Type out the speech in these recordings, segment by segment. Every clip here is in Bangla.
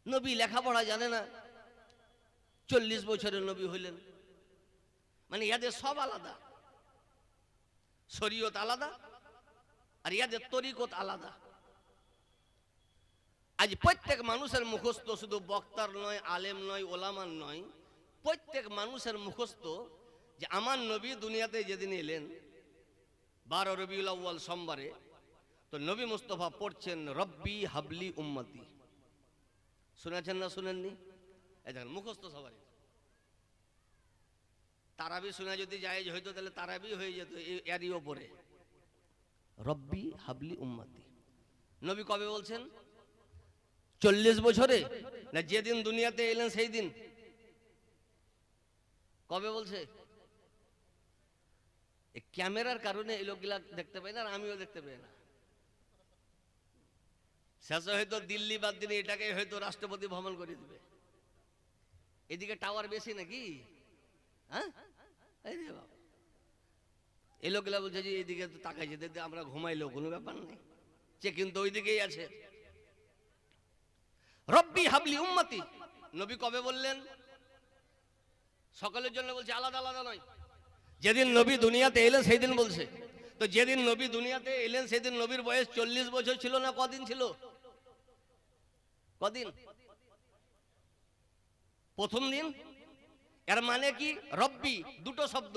নবী লেখাপড়া জানে না, 40 বছরের নবী হইলেন। মানে ইয়াদের সব আলাদা, শরীয়ত আলাদা আর ইয়াদের তরিকত আলাদা। আজ প্রত্যেক মানুষের মুখস্থ, শুধু বক্তার নয়, আলেম নয়, ওলামার নয়, প্রত্যেক মানুষের মুখস্থ যে আমার নবী দুনিয়াতে যেদিন এলেন 12 রবিউল আউয়াল সোমবারে, তো নবী মুস্তাফা পড়ছেন রব্বি হাবলি উম্মতি। শুনেছেন না শুনেননি? এই দেখেন মুখস্থ সবারই। তারাবি শোনা যদি জায়েজ হইতো তাহলে তারাবি হয়ে যেত এরই ওপরে, রব্বি হাবলি উম্মতি। নবী কবে বলছেন? 40 বছরে, না যেদিন দুনিয়াতে এলেন সেই দিন? কবে বলছে? ক্যামেরার কারণে এই লোকগুলা দেখতে পাই না, আর আমিও দেখতে পাই না। শেষে হয়তো দিল্লি বাদ দিনে এটাকে হয়তো রাষ্ট্রপতি ভ্রমণ করে দিবে। এদিকে টাওয়ার বেশি নাকি? হ্যাঁ, এই লোকগুলা বলছে যে এইদিকে তো তাকাই যেতে, আমরা ঘুমাইলেও কোনো ব্যাপার নেই, সে কিন্তু ওইদিকেই আছে। রব্বি হাবলি উম্মতি নবী কবে বললেন? সকলের জন্য বলছে, আলাদা আলাদা নয়। যেদিন নবী দুনিয়াতে এলেন সেই দিন বলছে। তো যেদিন নবী দুনিয়াতে এলেন সেদিন নবীর বয়স 40 বছর ছিল না কদিন ছিল? কদিন? প্রথম দিন। এর মানে কি? রব্বি দুটো শব্দ,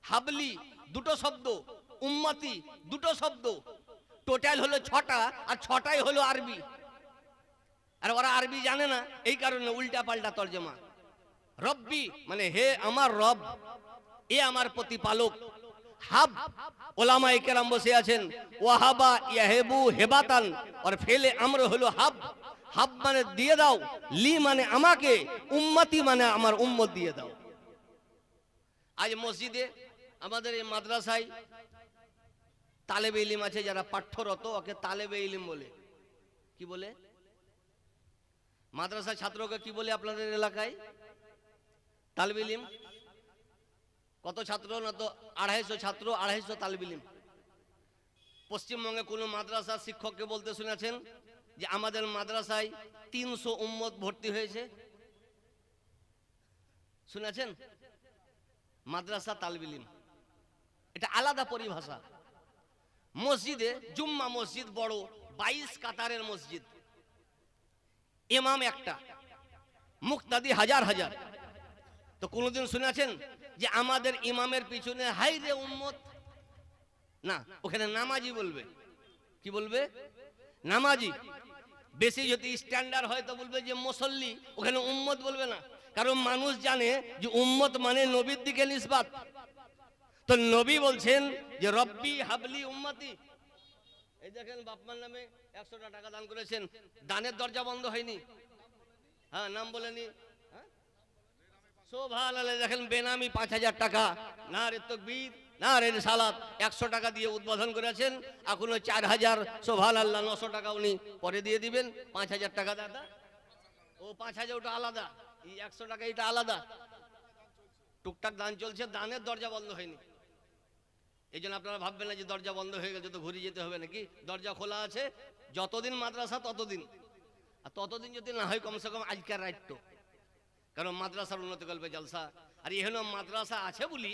হাবলি দুটো শব্দ, উম্মতি দুটো শব্দ, টোটাল হলো 6টা, আর 6টাই হলো আরবি। আর ওরা আরবি জানে না, এই কারণে উল্টা পাল্টা তর্জমা। রব্বি মানে হে আমার রব, এ আমার প্রতিপালক। হাব, ওলামায়ে কেরাম বসে আছেন, ওয়াহাবা ইয়াহেবু হেবাতান, আর ফেলে আমর হলো হাব। হাব মানে দিয়ে দাও, লি মানে আমাকে, উম্মতি মানে আমার উম্মত দিয়ে দাও। আজ মসজিদে আমাদের এই মাদ্রাসায় তালেবে ইলম আছে, যারা পাঠ্যরত ওকে তালেবে ইলম বলে। কি বলে? মাদ্রাসা ছাত্রকে কি বলে আপনাদের এলাকায়? তালেবে ইলম। কত ছাত্র? না তো 250 ছাত্র, 250 তালেবে ইলম। পশ্চিমবঙ্গে কোন মাদ্রাসার শিক্ষককে বলতে শুনেছেন যে আমাদের মাদ্রাসায় 300 উম্মত ভর্তি হয়েছে? শুনেছেন? মাদ্রাসা তালেবে ইলম, এটা আলাদা পরিভাষা। মসজিদে, জুম্মা মসজিদ বড়, 22 কাতারের মসজিদ, ইমাম একটা, মুক্তাদি হাজার হাজার। তো কোনদিন শুনেছেন যে আমাদের ইমামের পিছনে হাই রে উম্মত? না, ওখানে নামাজি বলবে। কি বলবে? নামাজি। বেশি যদি স্ট্যান্ডার্ড হয় তো বলবে যে মুসল্লি, ওখানে উম্মত বলবে না। কারণ মানুষ জানে যে উম্মত মানে নবীর দিকে নিসবাত। তো নবী বলছেন যে রব্বি হাবলি উম্মতি। এই দেখেন বাপমার নামে 100টা টাকা দান করেছেন, দানের দরজা বন্ধ হয়নি। হ্যাঁ, নাম বলেনি। সুবহানাল্লাহ। দেখেন বেনামি 5000 টাকা, না রে তাকবীর, না রে সালাত, 100 টাকা দিয়ে উদ্বোধন করেছেন। এখনো 4000, সুবহানাল্লাহ, 900 টাকা উনি পরে দিয়ে দিবেন। 5000 টাকা দাদা, ও 5000 ওটা আলাদা, এই 100 টাকা এটা আলাদা। টুকটাক দান চলছে, দানের দরজা বন্ধ হয়নি। এই জন্য আপনারা ভাববেন না যে দরজা বন্ধ হয়ে গেছে তো ঘুরে যেতে হবে নাকি। দরজা খোলা আছে, যতদিন মাদ্রাসা ততদিন, আর ততদিন যদি না হয় কমসে কম আজকের রাইট। কারণ মাদ্রাসার উন্নতি করবে জলসা। আর এখানে মাদ্রাসা আছে বলি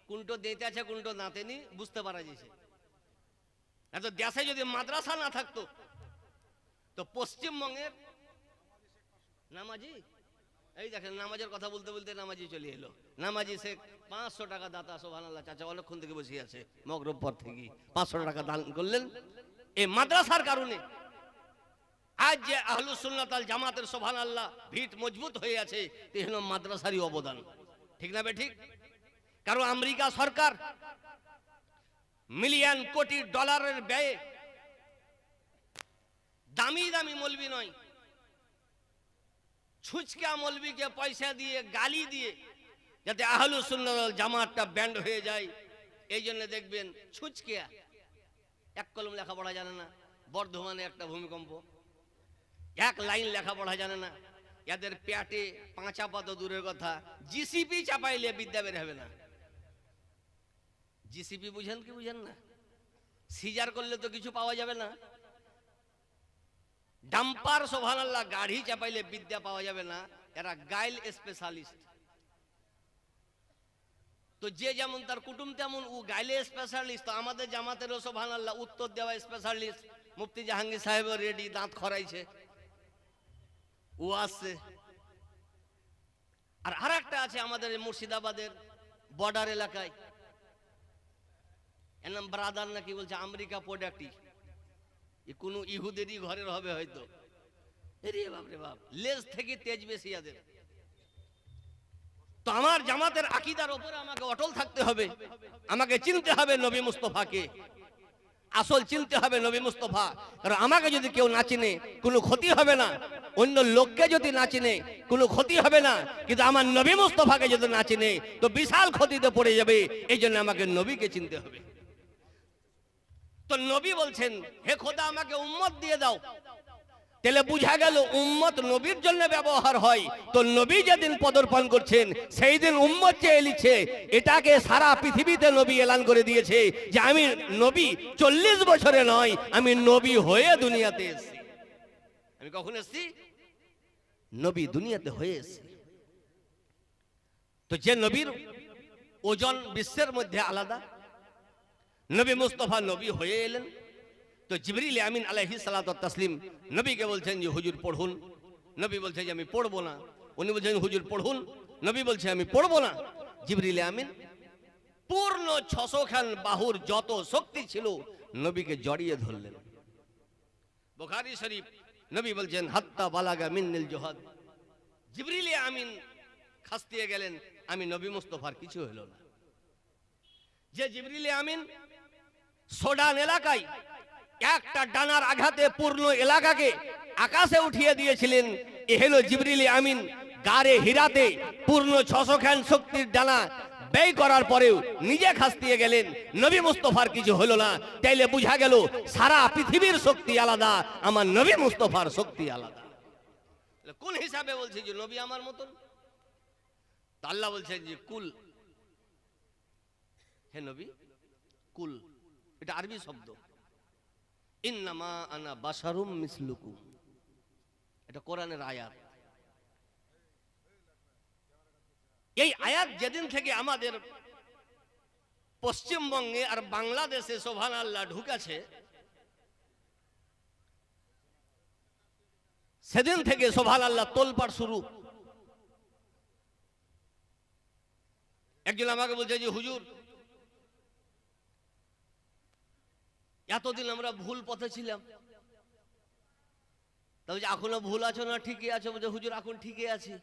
কোনটো দিতে আছে কোনটো নাতেনি বুঝতে পারা যাচ্ছে। এত দেশে যদি মাদ্রাসা না থাকতো তো পশ্চিমবঙ্গের নামাজি, এই দেখেন নামাজের কথা বলতে বলতে নামাজি চলে এলো। নামাজি শেখ 500 টাকা দাতা, সুবহানাল্লাহ। চাচা অনেকক্ষণ থেকে বসে আছে, মগরব পর থেকে 500 টাকা দান করলেন এই মাদ্রাসার কারণে। আজ যে আহলুস সুন্নাত আল জামাতের সুবহানাল্লাহ ভিত মজবুত হয়ে আছে, এই হলো মাদ্রাসারই অবদান। ঠিক না বেঠিক? কারণ আমেরিকা সরকার মিলিয়ন কোটি ডলারের ব্যয়ে দামি দামি মৌলবি নয়, ছুচকা মৌলবিকে পয়সা দিয়ে গালি দিয়ে যাতে আহলুস সুন্নাত ওয়াল জামাতটা ব্যান্ড হয়ে যায়, এই জন্য দেখবেন ছুচকা এক কলম লেখাপড়া জানে না। বর্ধমানে একটা ভূমিকম্প, 1 লাইন লেখাপড়া জানে না। এদের পেটে 5 পাতা দূরের কথা, জিসিপি চাপাইলে বিদ্যা বের হবে না। জিসিপি বুঝেন কি বুঝেন না? সিজার করলে তো কিছু পাওয়া যাবে না। ডাম্পার সুবহানাল্লাহ গাড়ি চাপাইলে বিদ্যা পাওয়া যাবে না, এরা গাইল স্পেশালিস্ট। তো যে যেমন তার কুটুম তেমন ও গাইলে স্পেশালিস্ট। তো আমাদের জামাতেরও সুবহানাল্লাহ উত্তর দেওয়া স্পেশালিস্ট। মুফতি জাহাঙ্গীর সাহেব রেডি, দাঁত খরাইছে, ও আসছে। আর আরেকটা আছে আমাদের মুর্শিদাবাদের বর্ডার এলাকায়, এর নাম ব্রাদার নাকি বলছে, আমেরিকা প্রোডাক্টি। এ কোনো ইহুদেরই ঘরের হবে হয়তো। এরে বাপ রে বাপ, লেজ থেকে তেজ বেশি এদের। তো আমার জামাতের আকীদার উপরে আমাকে অটল থাকতে হবে, আমাকে চিনতে হবে নবী মুস্তাফাকে, আসল চিনতে হবে নবী মুস্তাফা। কারণ আমাকে যদি কেউ না চিনে কোনো ক্ষতি হবে না, অন্য লোককে যদি না চিনে কোনো ক্ষতি হবে না, কিন্তু আমার নবী মুস্তাফাকে যদি না চিনে তো বিশাল ক্ষতিতে পড়ে যাবে। এই জন্য আমাকে নবীকে চিনতে হবে। তো নবী বলছেন, হে খোদা আমাকে উম্মত দিয়ে দাও। তাহলে বুঝা গেল উম্মত নবীর জন্য ব্যবহার হয়। তো নবী যেদিন পদার্পণ করছেন সেই দিন উম্মত চেয়ে লিখছে, এটাকে সারা পৃথিবীতে নবী এলান করে দিয়েছে যে আমি নবী 40 বছরে নয়, আমি নবী হয়ে দুনিয়াতে এসেছি। আমি কখন এসেছি? নবী দুনিয়াতে হয়ে এসেছি। তো যে নবীর ওজন বিশ্বের মধ্যে আলাদা, নবী মুস্তাফা নবী হয়ে এলেন। তো জিবরিল আমিন আলাইহিস সালাতু ওয়াত তাসলিম নবীকে বলছেন যে হুজুর পড়ুন। নবী বলছে যে আমি পড়বো না। উনি বলছেন হুজুর পড়ুন। নবী বলছে আমি পড়বো না। জিবরিল আমিন পূর্ণ 600 খান বাহুর যত শক্তি ছিল নবীকে জড়িয়ে ধরলেন। বুখারী শরীফ নবী বলছেন হাত্তা বালাগা মিন্নিল জুহাদ। জিবরিল আমিন খাসতিয়ে গেলেন, আমি নবী মুস্তাফার কিছু হলো না। যে জিবরিল আমিন সোডান এলাকায় একটা ডানার আঘাতে পূর্ণ এলাকাকে আকাশে উঠিয়ে দিয়েছিলেন, এ হলো জিবরিল আমিন। গারে হীরাতে পূর্ণ 600 খান শক্তির ডানা ব্যয় করার পরেও নিজে খাসতিয়ে গেলেন, নবী মুস্তাফার কিছু হলো না। তাইলে বুঝা গেল সারা পৃথিবীর শক্তি আলাদা, আমার নবী মুস্তাফার শক্তি আলাদা। কোন হিসাবে বলছে যে নবী আমার মতন? আল্লাহ বলছেন যে কুল, হে নবী কুল, এটা আরবি শব্দ। ইন্নামা আনা বাশারুম মিসলুকুম, এটা কোরআনের আয়াত। এই আয়াত যেদিন থেকে আমাদের পশ্চিমবঙ্গে আর বাংলাদেশে সুবহানাল্লাহ ঢুকেছে, সেদিন থেকে সুবহানাল্লাহ তোলপাড় শুরু। একজন আমাকে বলছে যে হুজুর এতদিন আমরা ভুল পথে ছিলাম, তবে এখনো ভুল আছো না ঠিকই আছো? বলছে হুজুর এখন ঠিকই আছি।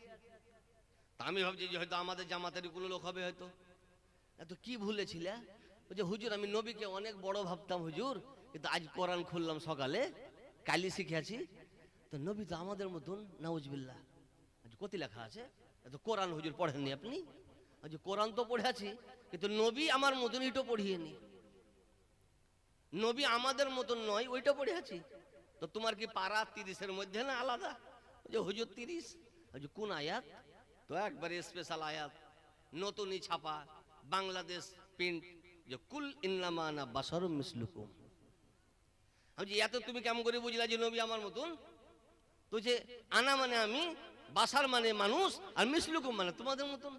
তা আমি ভাবছি যে হয়তো আমাদের জামাতের কোনো লোক হবে হয়তো। এত কি ভুলেছিল? বলছে হুজুর আমি নবীকে অনেক বড় ভাবতাম হুজুর, কিন্তু আজ কোরআন খুললাম সকালে, কালি শিখেছি, তো নবী তো আমাদের মতন, নাউজুবিল্লাহ। আজ কত লেখা আছে? এত কোরআন হুজুর পড়েননি আপনি? আজ কোরআন তো পড়েছি, কিন্তু নবী আমার মতন ইটো পড়িয়েনি। নবী আমাদের মতন নয়, ওইটা পড়ে আছি। তো তোমার কি পারা 30-এর মধ্যে না আলাদা? যে হুজুর 30। কোন আয়াত? তো একবারে স্পেশাল আয়াত, নতুনই ছাপা, বাংলাদেশ প্রিন্ট, যে কুল ইন্নামা আনা বাশারুম মিসলুকুম। আমি এত তুমি কেমন করে বুঝলা যে নবী আমার মতন? তো যে আনা মানে আমি, বাশার মানে মানুষ, আর মিসলুকুম মানে তোমাদের মতন।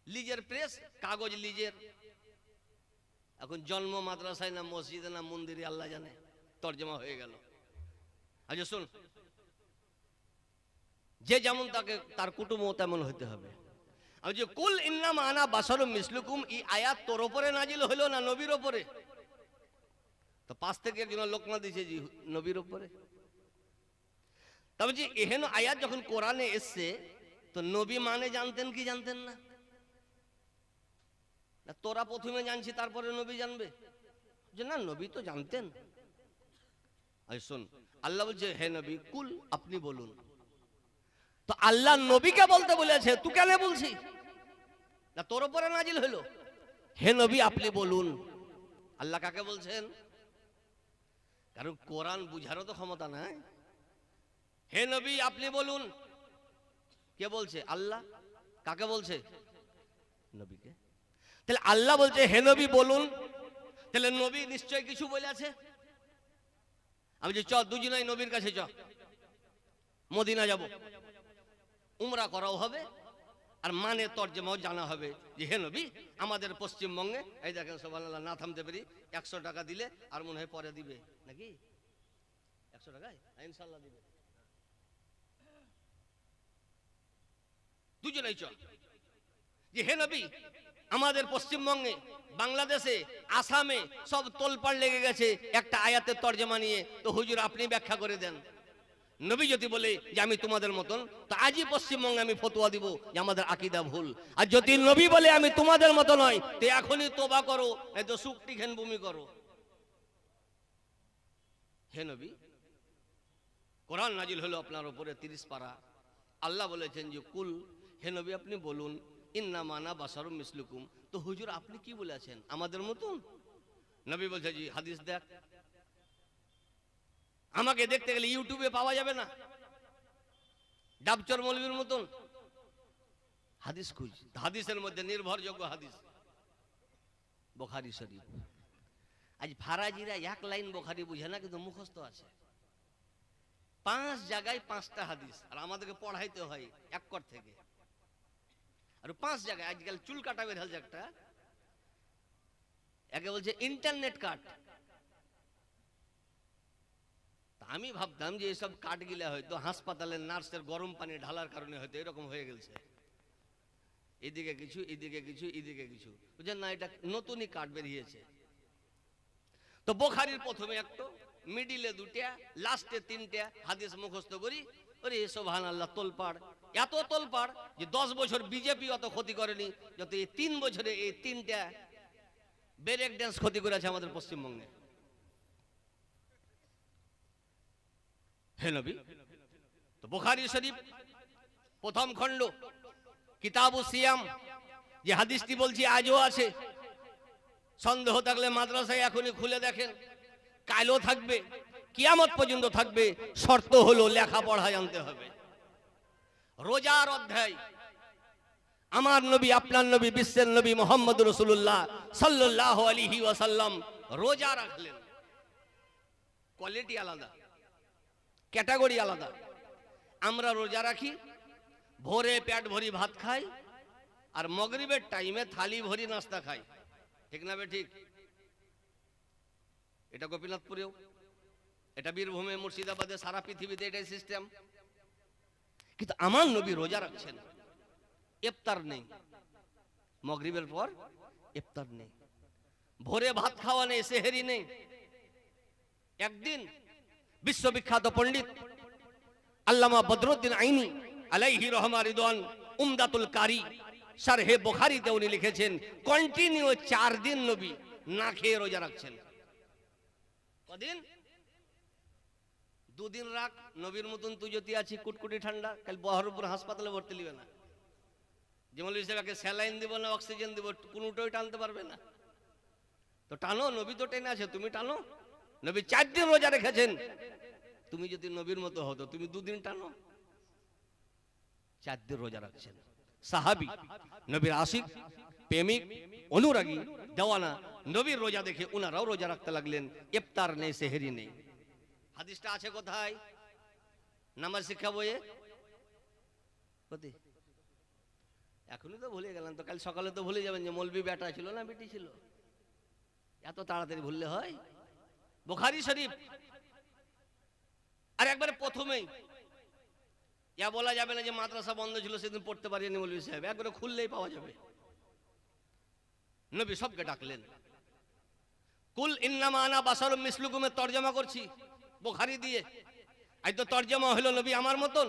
লিজের প্রেস, কাগজ লিজের। এখন জন্ম মাদ্রাসায় না মসজিদে না মন্দিরে আল্লাহ জানে, তর্জমা হয়ে গেল। আচ্ছা শুন, যে যেমন তাকে তার কুটুম্ব তেমন হতে হবে। আর যে কুল ইন্নামা আনা বাশারুম মিসলুকুম, এই আয়াত তোর উপরে নাজিল হলো না নবীর উপরে? তো পাশ থেকে একজন লোকমা দিয়েছে জি নবীর উপরে। তবে যে এহেন আয়াত যখন কোরআনে এসছে, তো নবী মানে জানতেন কি জানতেন না? তোরা প্রথমে জানছি তারপরে নবী জানবে? যে না, নবী তো জানতেন। শোন, আল্লাহ বলছে হে নবী কুল, আপনি বলুন। তো আল্লাহ নবীকে বলতে বলেছে, তুই কেন বলছি? না তোর উপরে নাজিল হলো, হে নবী আপনি বলুন। আল্লাহ কাকে বলছেন? কারণ কোরআন বুঝারও তো ক্ষমতা নাই। হে নবী আপনি বলুন, কে বলছে? আল্লাহ। কাকে বলছে? নবীকে। তাহলে আল্লাহ বলছে হে নবী বলুন, তাহলে নবী নিশ্চয় কিছু বলেছে। আমি যে চ দুজনাই নবীর কাছে চ, মদিনা যাব, উমরা করাও হবে আর মানে তর্জমাও জানা হবে যে হে নবী আমাদের পশ্চিমবঙ্গে এই দেখেন সুবহানাল্লাহ না থামতে পারি 100 টাকা দিলে আর মনে হয় পরে দিবে নাকি 100 টাকায় ইনশাআল্লাহ দিবে। দুজনেই চ যে হে নবী আমাদের পশ্চিমবঙ্গে, বাংলাদেশে, আসামে সব তোলপাড় লেগে গেছে একটা আয়াতের তর্জমা নিয়ে, তো হুজুর আপনি ব্যাখ্যা করে দেন। নবী যদি বলে যে আমি তোমাদের মতন, তো আজই পশ্চিমবঙ্গে আমি ফতোয়া দিব যে আমাদের আকীদা ভুল। আর যদি নবী বলে আমি তোমাদের মতো নয়, তো এখনই তোবা করো, নাই তো শুকটি খেন বমি করো। হে নবী কোরআন নাজিল হলো আপনার উপরে 30 পারা। আল্লাহ বলেছেন যে কুল, হে নবী আপনি বলুন ইন্নামা আনা বাশারুম মিসলুকুম, তো হুজুর আপনি কি বলেছেন আমাদের মতন? নবী বলছে জি হাদিস দেখ। আমাকে দেখতে গেলে ইউটিউবে পাওয়া যাবে না, ডাবচর মৌলবীর মতন হাদিস খুঁজ। হাদিসের মধ্যে নির্ভরযোগ্য হাদিস বুখারী শরীফ। আজ ফারাজিরা এক লাইন বুখারী বুঝে না, কিন্তু মুখস্থ আছে 5 জায়গায় 5টা হাদিস, আর আমাদেরকে পড়াইতে হয় এক কর থেকে। আর 5 জায়গায় আজকাল চুল কাটা বের হয়েছে একটা, একে বলছে ইন্টারনেট কাট। আমি ভাবতাম যে এসব কাট গিলা হয়তো হাসপাতালের নার্সের গরম পানি ঢালার কারণে হয়তো এরকম হয়ে গেছে, এদিকে কিছু এদিকে কিছু এদিকে কিছু, বুঝলেন না? এটা নতুনই কাট বেরিয়েছে। তো বুখারীর প্রথমে একটা, মিডিলে 2টা, লাস্টে 3টা হাদিস মুখস্থ করি। ওরে সুবহানাল্লাহ, তোলপাড়, এত তোলপাড় যে 10 বছর বিজেপি অত ক্ষতি করেনি যত এই 3 বছরে এই 3টা ব্রেক ড্যান্স ক্ষতি করেছে আমাদের পশ্চিমবঙ্গে। হে নবী, তো বুখারী শরীফ প্রথম খণ্ড কিতাবুস সিয়াম, যে হাদিসটি বলছি আজও আছে। সন্দেহ থাকলে মাদ্রাসায় এখনই খুলে দেখেন, কালও থাকবে, কিয়ামত পর্যন্ত থাকবে। শর্ত হলো লেখাপড়া জানতে হবে। রোজার অধ্যায়, আমার নবী, আপনার নবী, বিশ্বের নবী মুহাম্মদ রাসূলুল্লাহ সাল্লাল্লাহু আলাইহি ওয়াসাল্লাম রোজা রাখলেন। কোয়ালিটি আলাদা, ক্যাটাগরি আলাদা। আমরা রোজা রাখি, ভোরে পেট ভরি ভাত খাই, আর মাগরিবের টাইমে থালি ভরি নাস্তা খাই, ঠিক না বে ঠিক? এটা গোপীনাথপুরেও, এটা বীরভূমে, মুর্শিদাবাদে, সারা পৃথিবীতে এটাই সিস্টেম। কিন্তু আমার নবী রোজা রাখছেন, ইফতার নেই, মাগরিবের পর ইফতার নেই, ভোরে ভাত খাওয়া নেই, সেহরি নেই। একদিন বিশ্ববিখ্যাত পণ্ডিত আল্লামা বদরুদ্দিন আইনি আলাইহি রহমা রিদওয়ান উমদাতুল কারি শারহে বুখারীতে উনি লিখেছেন কন্টিনিউ 4 দিন নবী না খেয়ে রোজা রাখছেন। কদিন? 2 দিন রাখ, নবীর মতন তুই যদি আছি কুটকুটি ঠান্ডা, কাল বহরমপুর হাসপাতালে ভর্তি লিবে না। যেমন হিসেবে স্যালাইন দিব না অক্সিজেন দিব, কোনোটাই টানতে পারবে না। তো টানো, নবী তো টেনে আছে, তুমি টানো। নবী 4 দিন রোজা রেখেছেন, তুমি যদি নবীর মতো হতো তুমি 2 দিন টানো। 4 দিন রোজা রাখছেন। সাহাবী, নবীর আশিক, প্রেমিক, অনুরাগী, দেওয়ানা, নবীর রোজা দেখে ওনারাও রোজা রাখতে লাগলেন। ইফতার নেই, সেহরি নেই। হাদিসটা আছে কোথায়? নামাজ শিক্ষা বইয়ে। কোথায়? এখনই তো ভুলে গেলাম, তো কাল সকালে তো ভুলে যাবেন যে মৌলবি বেটা ছিল না বেটি ছিল। এত তাড়াতাড়ি ভুললে হয়? বুখারী শরীফ। আর একবারে প্রথমেই ইয়া বলা যাবে না যে মাদ্রাসা বন্ধ ছিল সেদিন পড়তে পারিনি মৌলভী সাহেব, একবারে খুললেই পাওয়া যাবে। নবী সবকে ডাকলেন। কুল ইন্নামা আনা বাশারুম মিসলুকুমের তরজমা করছি বুখারী দিয়ে। আজ তো তরজমা হলো নবী আমার মতন।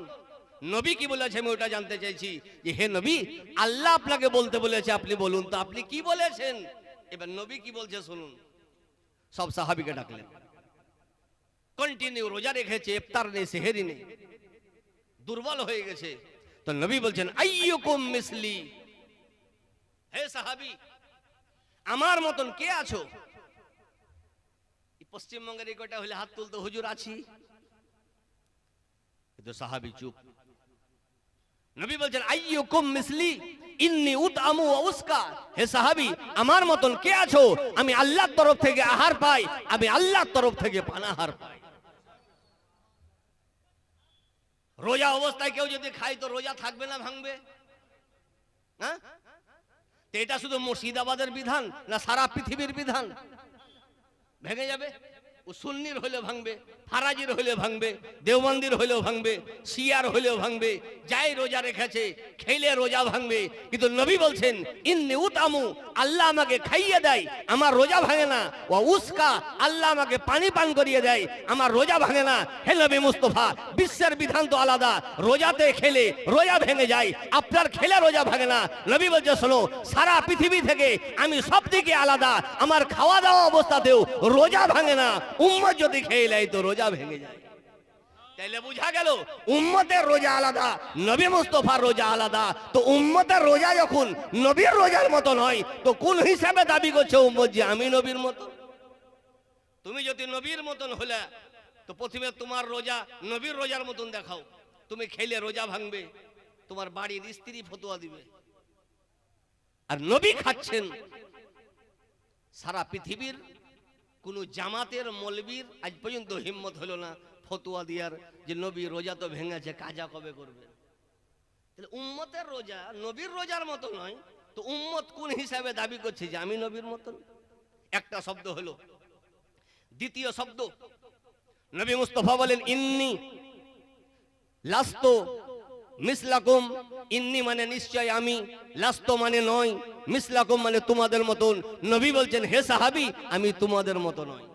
নবী কি বলেছে আমি ওটা জানতে চাইছি যে হে নবী, আল্লাহ আপনাকে বলতে বলেছে, আপনি বলুন তো আপনি কি বলেছেন। এবার নবী কি বলছে শুনুন। সব সাহাবীকে ডাকলেন, কন্টিনিউ রোজা রেখেছে, ইফতার নেই, সেহরি নেই, দুর্বল হয়ে গেছে। তো নবী বলছেন আইয়ুকুম মিসলি, হে সাহাবী আমার মতন কে আছো? পশ্চিমবঙ্গের এই কয়টা হলে হাত তুলতো, হুজুর আছি। কিন্তু সাহাবী চুপ। নবী বলছেন আইয়ুকুম মিসলি ইন্নী উতআমু ওয়া উসকা, হে সাহাবী আমার মতন কে আছো? আমি আল্লাহর তরফ থেকে আহার পাই, আমি আল্লাহর তরফ থেকে পানাহার পাই। রোজা অবস্থায় কেউ যদি খায় তো রোজা থাকবে না ভাঙবে? হ্যাঁ, তো এটা শুধু মুর্শিদাবাদের বিধান না সারা পৃথিবীর বিধান? ভেঙে যাবে। ও সুন্নির হইলে ভাঙবে, ফারাজির হইলে ভাঙবে, দেওবন্দির হইলেও ভাঙবে, শিয়ার হইলেও ভাঙবে। যাই রোজা রেখেছে খেলে রোজা ভাঙবে। কিন্তু নবী বলছেন ইন্নী উতামু, আল্লাহ আমাকে খাইয়ে দেয়, আমার রোজা ভাঙে না। ও উস্কা, আল্লাহ আমাকে পানি পান করিয়ে দেয়, আমার রোজা ভাঙে না। হে নবী মুস্তাফা, বিশ্বের বিধান তো আলাদা, রোজাতে খেলে রোজা ভেঙে যায়, আপনার খেলে রোজা ভাঙে না। নবী বলছে শোনো, সারা পৃথিবী থেকে আমি সব থেকে আলাদা, আমার খাওয়া দাওয়া অবস্থাতেও রোজা ভাঙে না। উম্মত যদি খেয়ে নেয় তো রোজা ভেঙে যায়। তাইলে বুঝা গেল উম্মতের রোজা আলাদা, নবী মুস্তাফার রোজা আলাদা। তো উম্মতের রোজা যখন নবীর রোজার মতো নয়, তো কোন হিসাবে দাবি করছে উম্মত যে আমি নবীর মতো? তুমি যদি নবীর মতন হলে তো প্রথমে তোমার রোজা নবীর রোজার মতন দেখাও। তুমি খেলে রোজা ভাঙবে, তোমার বাড়ির স্ত্রী ফতোয়া দিবে। আর নবী খাচ্ছেন, সারা পৃথিবীর কোন জামাতের মৌলবীর আজ পর্যন্ত হিম্মত হলো না ফতোয়া দিয়ার যে নবী রোজা তো ভেঙেছে, কাজা কবে করবে? তাহলে উম্মতের রোজা নবীর রোজার মতো নয়, তো উম্মত কোন হিসাবে দাবি করছে যে আমি নবীর মতন? একটা শব্দ হলো। দ্বিতীয় শব্দ, নবী মুস্তাফা বলেন ইন্নী লাস্তু মিসলাকুম। ইন্নী মানে নিশ্চয় আমি, লাস্তু মানে নয়, মিসলাকুম মানে তোমাদের মতন। নবী বলছেন হে সাহাবী, আমি তোমাদের মতো নয়।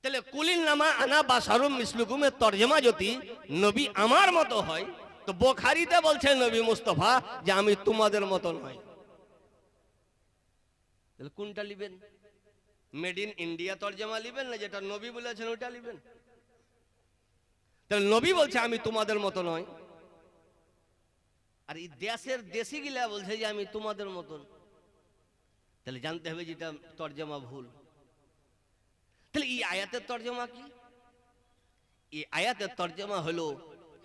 তাহলে কুলিন নামা আনা বাশারুম মিসলুকুমের তরজমা যদি নবী আমার মতো হয়, তো বুখারীতে বলছেন নবী মুস্তাফা যে আমি তোমাদের মতো নয়। তাহলে কোনটা লিবেন? মেড ইন ইন্ডিয়া তরজমা লিবেন না যেটা নবী বলেছেন ওটা লিবেন? তাহলে নবী বলছে আমি তোমাদের মতো নয়, আর এই দেশের দেশি গিলা বলছে যে আমি তোমাদের মতন। তাহলে জানতে হবে যেটা তরজমা ভুল। তাহলে এই আয়াতের তরজমা কি? এই আয়াতের তরজমা হলো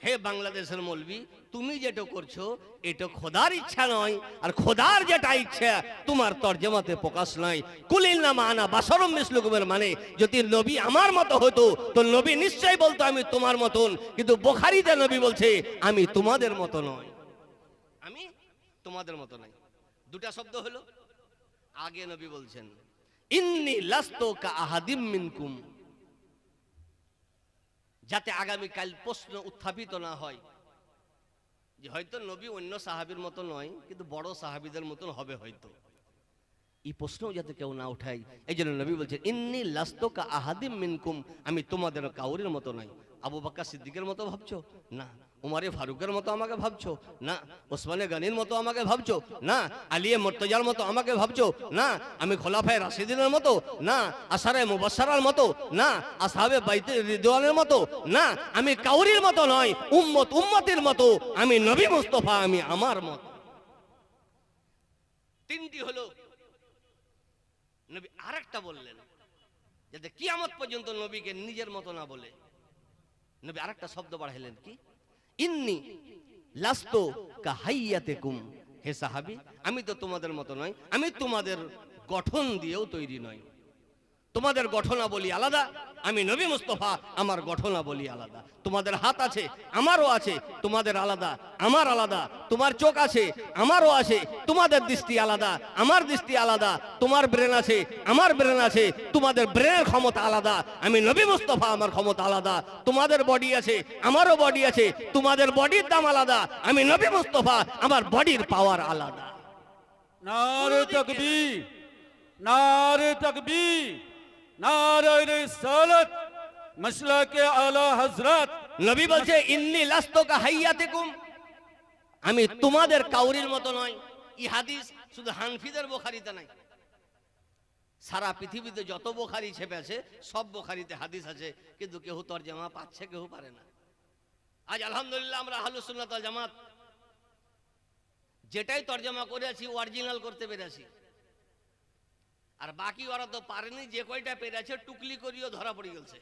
হে বাংলাদেশের মৌলবি, তুমি যেটা করছো এটা খোদার ইচ্ছা নয়, আর খোদার যেটা ইচ্ছা তোমার তরজমাতে প্রকাশ নাই। কুলিল না মানা বাশারুম মিসলুকুমের মানে যদি নবী আমার মতো হতো তো নবী নিশ্চয়ই বলতো আমি তোমার মতন। কিন্তু বুখারীতে নবী বলছে আমি তোমাদের মতো নয়, আমি তোমাদের মতো নয়। দুটা শব্দ হলো। আগে নবী বলছেন ইন্নী লাস্তু কা আহাদিম মিনকুম, যাতে আগামীকাল প্রশ্ন উত্থাপিত না হয় যে হয়তো নবী অন্য সাহাবীর মতো নয় কিন্তু বড় সাহাবীদের মতন হবে হয়তো, এই প্রশ্নও যাতে কেউ না উঠায়। এই জন্য নবী বলছেন ইন্নী লাস্তু কা আহাদিম মিনকুম, আমি তোমাদের কাউরির মতো নয়। আবু বকর সিদ্দিকের মতো ভাবছো না, উমারে ফারুকের মতো আমাকে ভাবছো না, ওসমানে গনির মতো আমাকে ভাবছো না, আলিয়ে মুর্তজার মতো আমাকে ভাবছো না, আমি খোলাফায়ে রাশিদিনের মতো না, আশারে মুবাশশারার মতো না, আসহাবে বাইতে রিদওয়ানের মতো না, আমি কাউরির মতো নয়, উম্মতের মতো, আমি নবী মুস্তাফা, আমি আমার মতো। তিনটি হলো। নবী আরেকটা বললেন যাতে কিয়ামত পর্যন্ত নবীকে নিজের মতো না বলে, নবী আরেকটা শব্দ বাড়াইলেন কি ইন্নী লাস্তু কা হাইয়াতিকুম, হে সাহাবী আমি তো তোমাদের মতো নয়, আমি তোমাদের গঠন দিয়েও তৈরি নয়। তোমাদের গঠনাবলী আলাদা, আমি নবী মুস্তাফা, আমার গঠনাবলী আলাদা। তোমাদের হাত আছে আমারও আছে, তোমাদের আলাদা আমার আলাদা। তোমার চোখ আছে আমারও আছে, তোমাদের দৃষ্টি আলাদা আমার দৃষ্টি আলাদা। তোমার ব্রেন আছে আমার ব্রেন আছে, তোমাদের ব্রেনের ক্ষমতা আলাদা। আমি নবী মুস্তাফা, আমার ক্ষমতা আলাদা। তোমাদের বডি আছে আমারও বডি আছে, তোমাদের বডির দাম আলাদা। আমি নবী মুস্তাফা, আমার বডির পাওয়ার আলাদা। নারে তাকবীর, নারে তাকবীর, নারে রিসালাত, মাসলাকে আলা হযরত। নবী বলছে ইন্নী লাস্তু কা হাইয়াতিকুম, আমি তোমাদের কাউরির মতো নয়। এই হাদিস শুধু হানফিদের বুখারীতে নাই, সারা পৃথিবীতে যত বুখারী ছেপে আছে সব বুখারীতে হাদিস আছে, কিন্তু কেউ তরজমা পাচ্ছে কেউ পারে না। আজ আলহামদুলিল্লাহ আমরা আহলুস সুন্নাত ওয়াল জামাত যেটাই তরজমা করেছি অরিজিনাল করতে পেরেছি, আর বাকি ওরা তো পারেনি, যে কয়টা পেরেছে টুকলি করিও ধরা পড়ে গেছে।